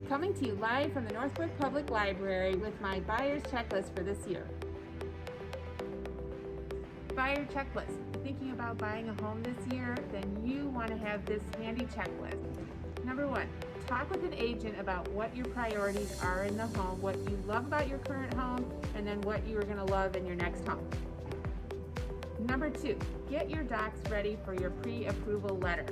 Coming to you live from the Northbrook Public Library with my buyer's checklist for this year. Buyer checklist. If you're thinking about buying a home this year, then you want to have this handy checklist. Number one, talk with an agent about what your priorities are in the home, what you love about your current home, and then what you are going to love in your next home. Number two, get your docs ready for your pre-approval letter.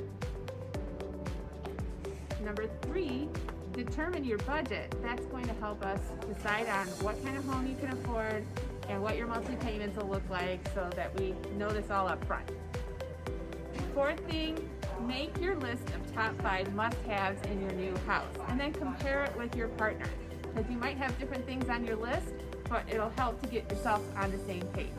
Number three, determine your budget. That's going to help us decide on what kind of home you can afford and what your monthly payments will look like so that we know this all up front. Fourth thing, make your list of top 5 must-haves in your new house and then compare it with your partner, because you might have different things on your list, but it'll help to get yourself on the same page.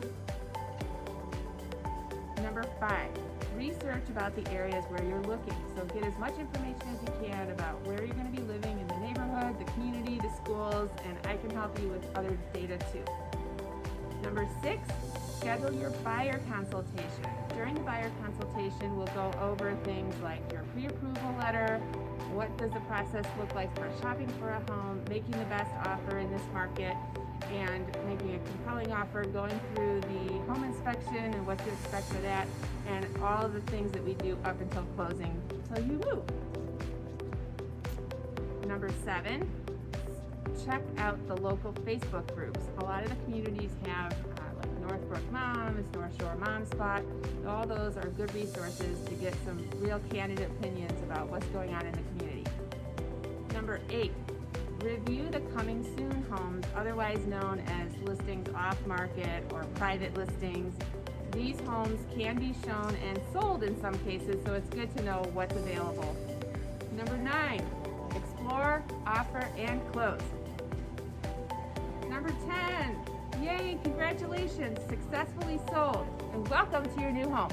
Number 5, research about the areas where you're looking. So get as much information as you can about where you're going to be living in the neighborhood, the community, the schools, and I can help you with other data too. Number 6, schedule your buyer consultation. During the buyer consultation, we'll go over things like your pre-approval letter, what does the process look like for shopping for a home, making the best offer in this market, and making a compelling offer, going through the home inspection and what to expect for that, and all the things that we do up until closing until you move. Number 7, check out the local Facebook groups. A lot of the communities have like Northbrook Moms, North Shore Mom Spot. All those are good resources to get some real candid opinions about what's going on in the community. Number 8, review the coming soon homes, otherwise known as listings off market or private listings. These homes can be shown and sold in some cases, so it's good to know what's available. Number 9, explore, offer, and close. Number 10, yay, congratulations, successfully sold, and welcome to your new home.